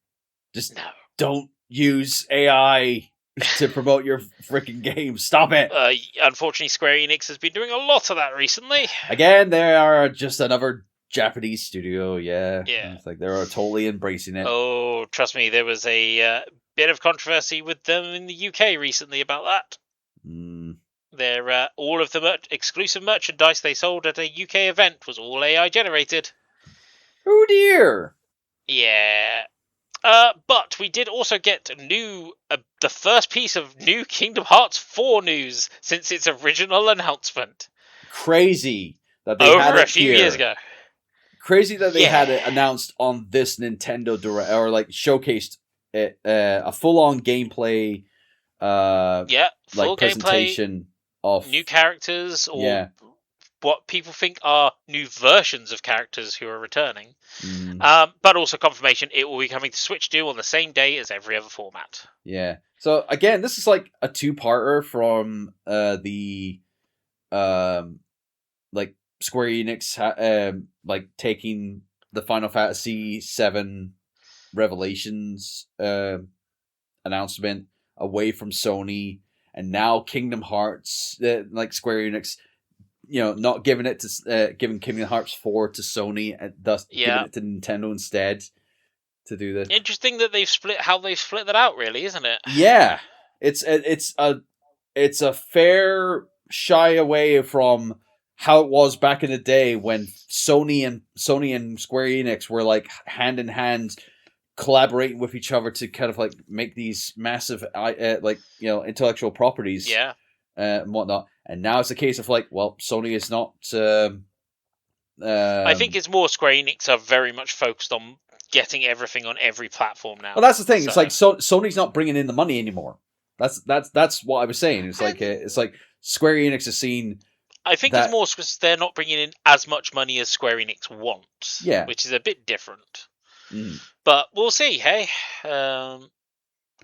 Just don't use AI to promote your freaking game. Stop it. Unfortunately, Square Enix has been doing a lot of that recently. Again, they are just another Japanese studio. Yeah. It's like they're totally embracing it. Oh, trust me, there was a bit of controversy with them in the UK recently about that. Their all of the exclusive merchandise they sold at a UK event was all AI generated. Oh dear. Yeah. But we did also get the first piece of new Kingdom Hearts 4 news since its original announcement. Crazy that they had it a few years ago. Crazy that they had it announced on this Nintendo Direct, or like showcased it, a full-on gameplay, full presentation of new characters, or what people think are new versions of characters who are returning. But also confirmation it will be coming to Switch 2 on the same day as every other format. Yeah. So again, this is like a two-parter from the like Square Enix like taking the Final Fantasy VII Revelations announcement away from Sony, and now Kingdom Hearts, like Square Enix, not giving it to giving Kingdom Hearts 4 to Sony, and thus giving it to Nintendo instead to do this. Interesting that they've split that out, really, isn't it? Yeah, it's a fair shy away from how it was back in the day when Sony and Square Enix were like hand in hand collaborating with each other to kind of like make these massive intellectual properties and whatnot. And now it's a case of like, well, Sony is not I think it's more Square Enix are very much focused on getting everything on every platform now. Well, that's the thing. It's like Sony's not bringing in the money anymore. That's what I was saying. It's like Square Enix has seen. I think it's more because they're not bringing in as much money as Square Enix wants. Yeah, which is a bit different. But we'll see. Hey, I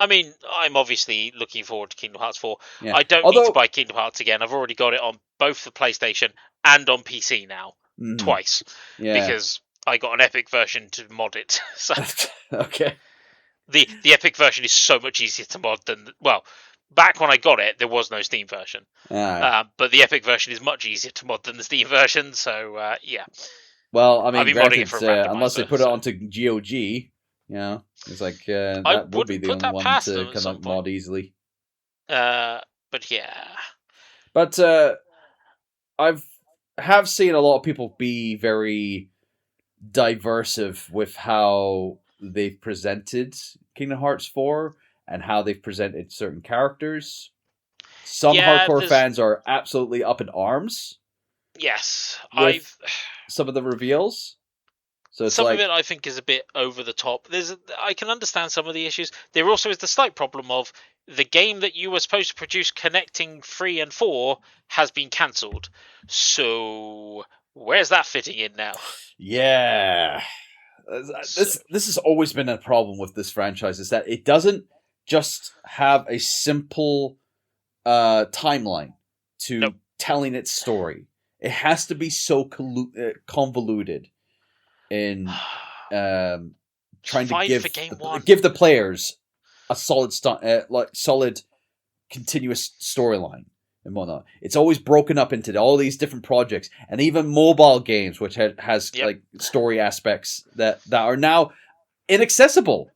mean, I'm obviously looking forward to Kingdom Hearts 4. Yeah. I don't need to buy Kingdom Hearts again. I've already got it on both the PlayStation and on PC now, twice, because I got an Epic version to mod it. So okay, the Epic version is so much easier to mod than back when I got it, there was no Steam version. But the Epic version is much easier to mod than the Steam version. So yeah. Well, I mean, granted, unless they put it onto GOG, it's like that would be the only one to kind of mod easily. But yeah. But have seen a lot of people be very diversive with how they've presented Kingdom Hearts 4 and how they've presented certain characters. Some hardcore fans are absolutely up in arms. Yes, some of the reveals. So some of it I think is a bit over the top. I can understand some of the issues. There also is the slight problem of the game that you were supposed to produce connecting 3 and 4 has been cancelled. So where's that fitting in now? Yeah. This has always been a problem with this franchise, is that it doesn't just have a simple timeline to telling its story. It has to be so convoluted in trying to give the players a solid solid continuous storyline and whatnot. It's always broken up into all these different projects, and even mobile games, which has like story aspects that are now inaccessible.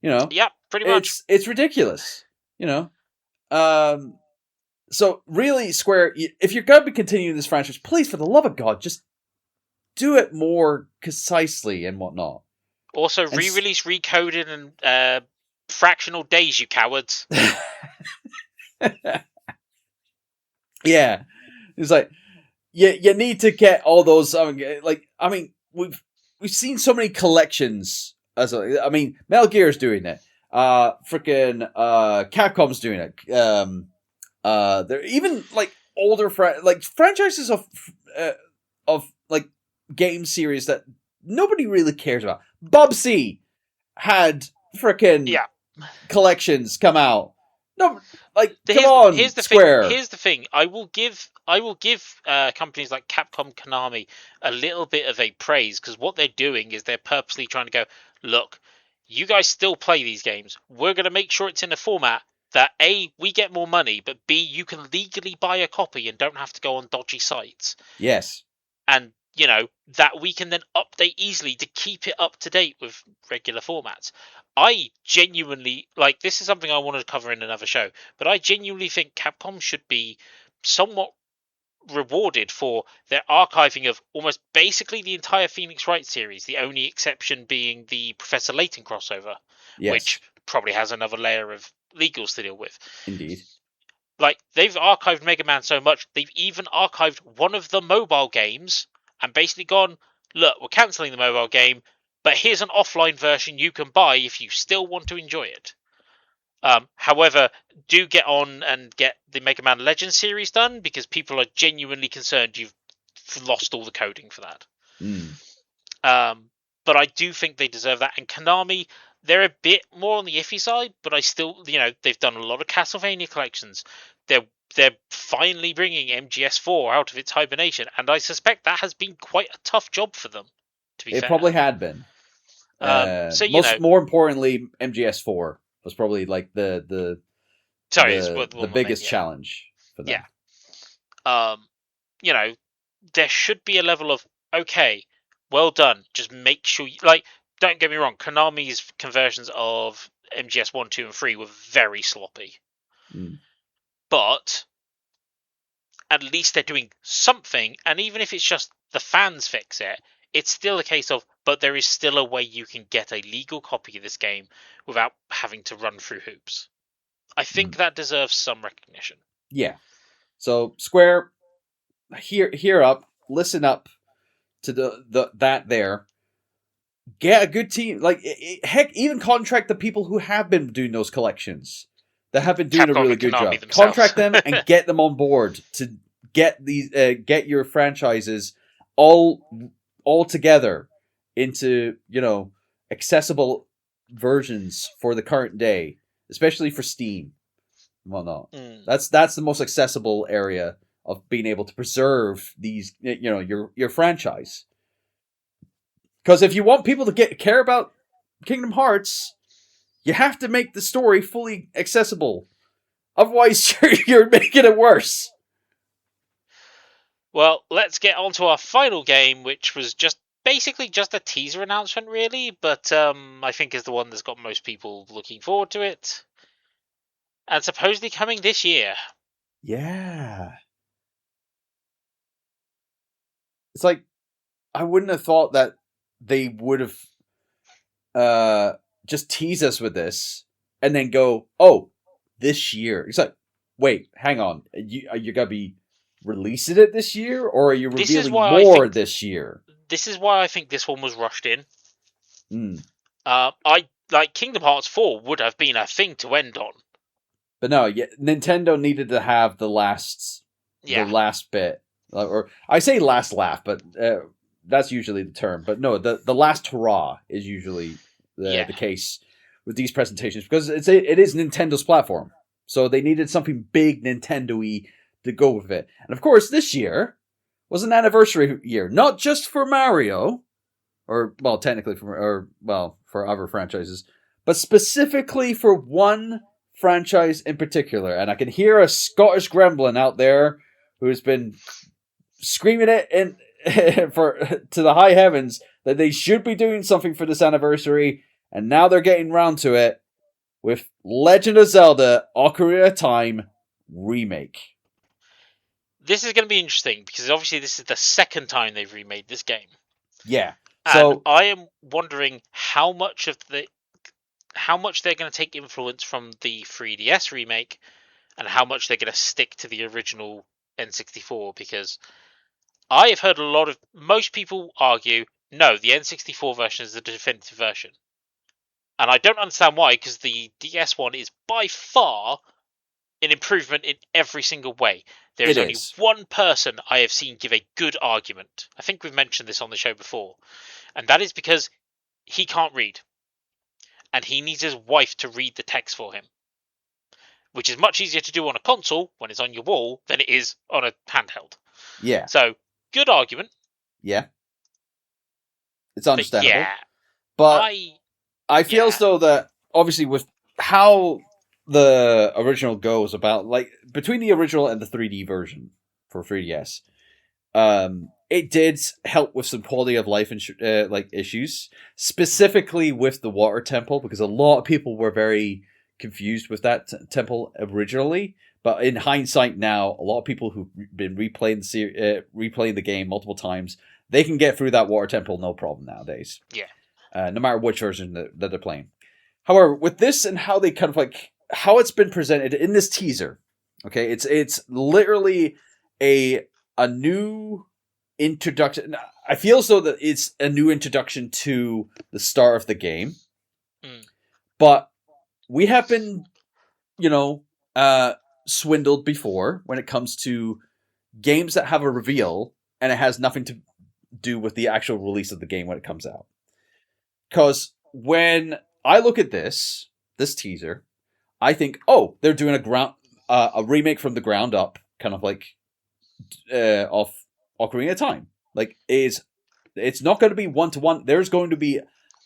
Yeah, pretty much. It's ridiculous. So really, Square, if you're going to be continuing this franchise, please, for the love of God, just do it more concisely and whatnot. Also, re-release Recoded and Fractional Days, you cowards. Yeah, it's like you need to get all those. We've seen so many collections. Metal Gear's doing it. Freaking Capcom's doing it. They're even like older like franchises of like game series that nobody really cares about. Bubsy had freaking Yeah. collections come out. No, like come Here's on, the thing. Square. Here's the thing. I will give companies like Capcom, Konami a little bit of a praise, because what they're doing is they're purposely trying to go, look, you guys still play these games. We're going to make sure it's in a format that A, we get more money, but B, you can legally buy a copy and don't have to go on dodgy sites. Yes. And that we can then update easily to keep it up to date with regular formats. I genuinely, like, this is something I wanted to cover in another show, but I genuinely think Capcom should be somewhat rewarded for their archiving of almost basically the entire Phoenix Wright series, the only exception being the Professor Layton crossover, Yes. which probably has another layer of legals to deal with. Indeed. Like, they've archived Mega Man so much, they've even archived one of the mobile games and basically gone, look, we're cancelling the mobile game, but here's an offline version you can buy if you still want to enjoy it. However, do get on and get the Mega Man Legends series done, because people are genuinely concerned you've lost all the coding for that. Mm. But I do think they deserve that. And Konami, they're a bit more on the iffy side, but I still, they've done a lot of Castlevania collections. They're finally bringing MGS4 out of its hibernation, and I suspect that has been quite a tough job for them, to be It fair. probably had been. So more importantly, MGS4 was probably like the biggest challenge for them. Yeah. There should be a level of, okay, well done. Just make sure don't get me wrong, Konami's conversions of MGS 1, 2, and 3 were very sloppy. Mm. But at least they're doing something, and even if it's just the fans fix it, it's still a case of, but there is still a way you can get a legal copy of this game without having to run through hoops. I think that deserves some recognition. Yeah. So Square, hear up, listen up to that there. Get a good team. Like heck, even contract the people who have been doing those collections that have been doing Capcom a really and good Konami job. themselves. Contract them and get them on board to get these get your franchises all together into accessible versions for the current day, especially for Steam and whatnot. That's the most accessible area of being able to preserve these your franchise. Because if you want people to care about Kingdom Hearts, you have to make the story fully accessible. Otherwise, you're making it worse. Well, let's get on to our final game, which was basically just a teaser announcement, really, but I think is the one that's got most people looking forward to it. And supposedly coming this year. Yeah. It's like, I wouldn't have thought that they would have just tease us with this and then go, oh, this year. It's like, wait, hang on. You gotta be releasing it this year, or are you revealing more this year? This is why I think this one was rushed in. I Kingdom Hearts 4 would have been a thing to end on. But no, Nintendo needed to have the last bit. Or I say last laugh, but that's usually the term. But no, the last hurrah is usually the case with these presentations, because it is Nintendo's platform. So they needed something big Nintendo-y to go with it. And of course, this year was an anniversary year, not just for Mario, or well, technically for other franchises, but specifically for one franchise in particular. And I can hear a Scottish gremlin out there who has been screaming it to the high heavens that they should be doing something for this anniversary, and now they're getting round to it with Legend of Zelda Ocarina of Time remake. This is going to be interesting, because obviously this is the second time they've remade this game. Yeah. So I am wondering how much they're going to take influence from the 3DS remake, and how much they're going to stick to the original N64, because I have heard most people argue, no, the N64 version is the definitive version. And I don't understand why, because the DS one is by far an improvement in every single way. There It is only is. one person I have seen give a good argument. I think we've mentioned this on the show before. And that is because he can't read. And he needs his wife to read the text for him. Which is much easier to do on a console when it's on your wall than it is on a handheld. Yeah. So, good argument. Yeah. It's But understandable. yeah, But I feel as yeah. though that, obviously, with how the original goes about, like, between the original and the 3D version for 3DS, it did help with some quality of life issues, specifically with the water temple, because a lot of people were very confused with that temple originally. But in hindsight now, a lot of people who've been replaying the game multiple times, they can get through that water temple no problem nowadays. Yeah. No matter which version that they're playing. However, with this and how they kind of how it's been presented in this teaser, okay, it's literally a new introduction. I feel so that it's a new introduction to the start of the game, but we have been, swindled before when it comes to games that have a reveal and it has nothing to do with the actual release of the game when it comes out. Because when I look at this teaser, I think, oh, they're doing a remake from the ground up, kind of like of Ocarina of Time. Like, it's not going to be 1-to-1. There's going to be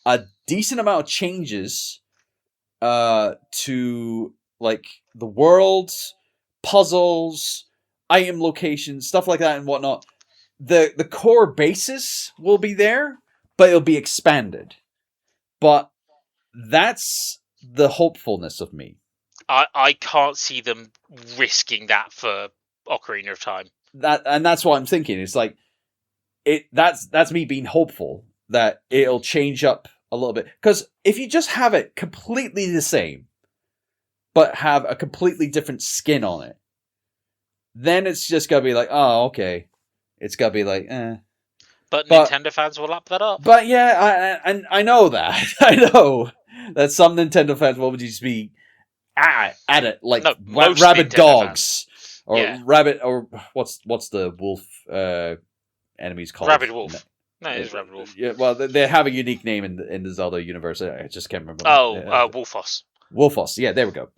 a decent amount of changes to like the worlds, puzzles, item locations, stuff like that and whatnot. The core basis will be there, but it'll be expanded. But that's the hopefulness of me. I can't see them risking that for Ocarina of Time. That's what I'm thinking. It's like that's me being hopeful that it'll change up a little bit. Because if you just have it completely the same, but have a completely different skin on it, then it's just gonna be like, oh, okay. It's gonna be like, eh. But Nintendo fans will lap that up. But yeah, I know that. I know that some Nintendo fans will just be at it like rabid dogs. Fans. Or rabbit, or what's the wolf enemies called? Rabid Wolf. No, it is Rabid Wolf. Yeah, well, they have a unique name in the Zelda universe. I just can't remember. Wolfos. Wolfos. Yeah, there we go.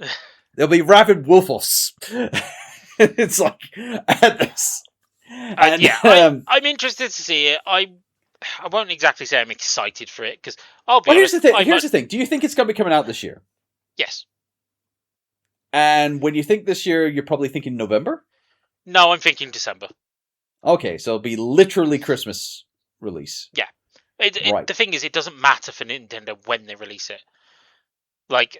There'll be rabid Wolfos. It's like at this. And yeah, I'm interested to see it. I won't exactly say I'm excited for it because I'll be honest. Here's the thing. Do you think it's going to be coming out this year? Yes. And when you think this year, you're probably thinking November? No, I'm thinking December. Okay, so it'll be literally Christmas release. Yeah. The thing is, it doesn't matter for Nintendo when they release it. Like,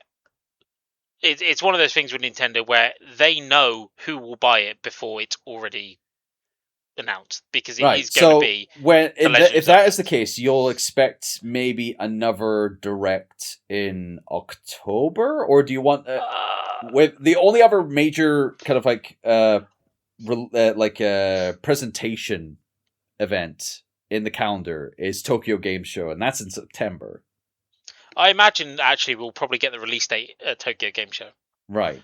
it's one of those things with Nintendo where they know who will buy it before it's already announced, because it is going to be. If that is the case, you'll expect maybe another direct in October, or do you want with the only other major kind of presentation event in the calendar is Tokyo Game Show, and that's in September. I imagine actually we'll probably get the release date at Tokyo Game Show. Right.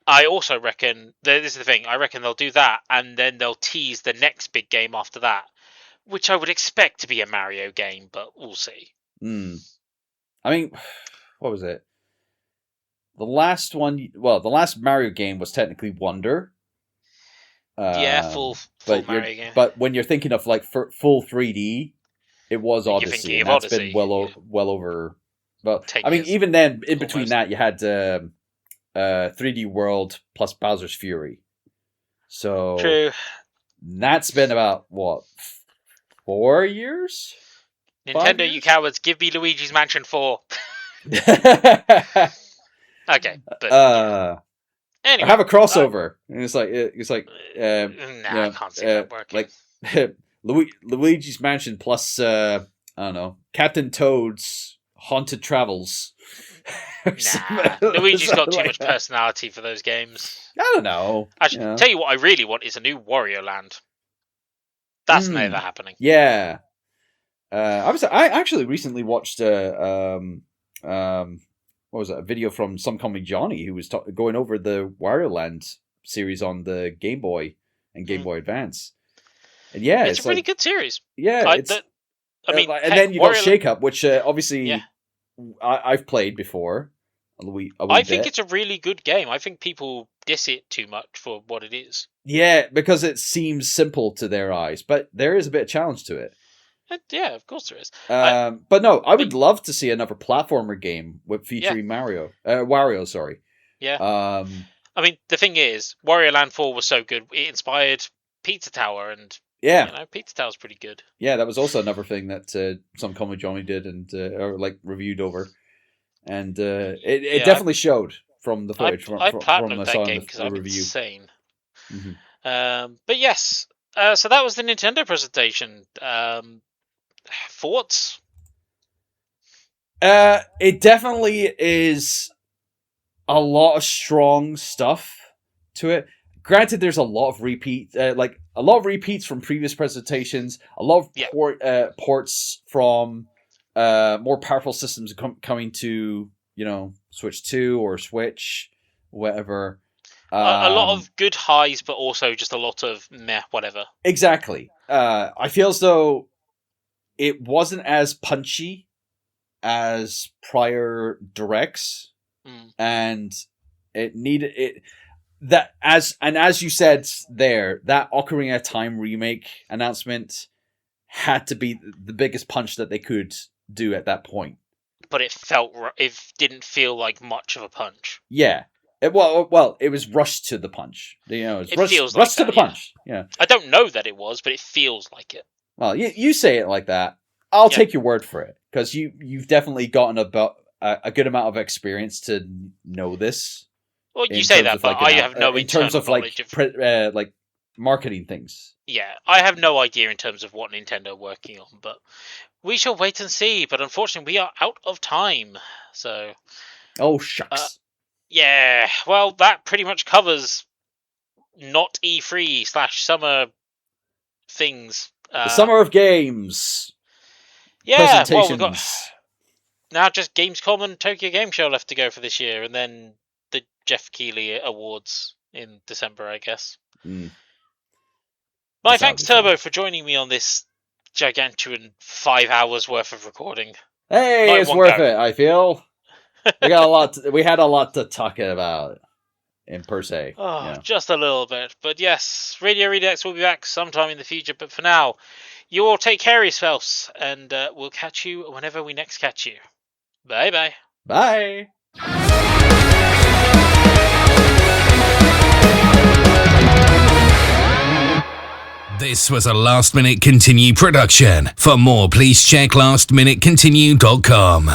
I also reckon, this is the thing, I reckon they'll do that, and then they'll tease the next big game after that, which I would expect to be a Mario game, but we'll see. I mean, what was it? The last Mario game was technically Wonder. Full Mario game. But when you're thinking of like full 3D, it was Odyssey, and that's been well over. Well, I mean, even then, in between that, you had 3D World plus Bowser's Fury. So true. That's been about 4 years? Nintendo, you cowards, give me Luigi's Mansion 4. Okay, but anyway, have a crossover. And it's like I can't see that working. Like Luigi's Mansion plus I don't know, Captain Toad's Haunted Travels. Luigi's got too much personality for those games. I don't know. Actually, tell you what I really want is a new Wario Land. That's never happening. Yeah. I actually recently watched what was it? A video from Some Coming Johnny who was going over the Wario Land series on the Game Boy and Game Boy Advance. And yeah, it's a really good series. Yeah, I mean, and then you got Shake Up, which obviously I've played before. I think it's a really good game. I think people diss it too much for what it is. Yeah, because it seems simple to their eyes, but there is a bit of challenge to it. Yeah, of course there is. But no, I would love to see another platformer game featuring Wario. Sorry. Yeah. I mean, the thing is, Wario Land 4 was so good, it inspired Pizza Tower, and Pizza Tower's pretty good. Yeah, that was also another thing that Some Comedy Johnny did and or reviewed over, and it definitely showed from the footage from I saw in the review. Insane. Mm-hmm. But yes, so that was the Nintendo presentation. Thoughts? It definitely is a lot of strong stuff to it. Granted, there's a lot of repeats from previous presentations. A lot of ports from more powerful systems coming to Switch 2 or Switch, whatever. A lot of good highs, but also just a lot of meh, whatever. Exactly. I feel as though it wasn't as punchy as prior directs, and it needed it. As you said there, that Ocarina of Time remake announcement had to be the biggest punch that they could do at that point. But it didn't feel like much of a punch. Yeah. It was rushed to the punch. It feels rushed to the punch. Yeah. I don't know that it was, but it feels like it. Well, you say it like that. I'll take your word for it, because you've definitely gotten a good amount of experience to know this. Well, you say that, but I have no in terms of knowledge of marketing things. Yeah, I have no idea in terms of what Nintendo are working on, but we shall wait and see. But unfortunately, we are out of time. So. Oh shucks. Yeah, well, that pretty much covers not E3 / summer things. The Summer of Games. Yeah, well, we've got now just Gamescom and Tokyo Game Show left to go for this year, and then the Jeff Keighley Awards in December, I guess. My thanks, Turbo, for joining me on this gigantuan 5 hours worth of recording. Hey, it's worth it, I feel. We had a lot to talk about per se. Just a little bit. But yes, Radio Redux will be back sometime in the future. But for now, you all take care of yourselves, and we'll catch you whenever we next catch you. Bye-bye. Bye. This was a Last Minute Continue production. For more, please check lastminutecontinue.com.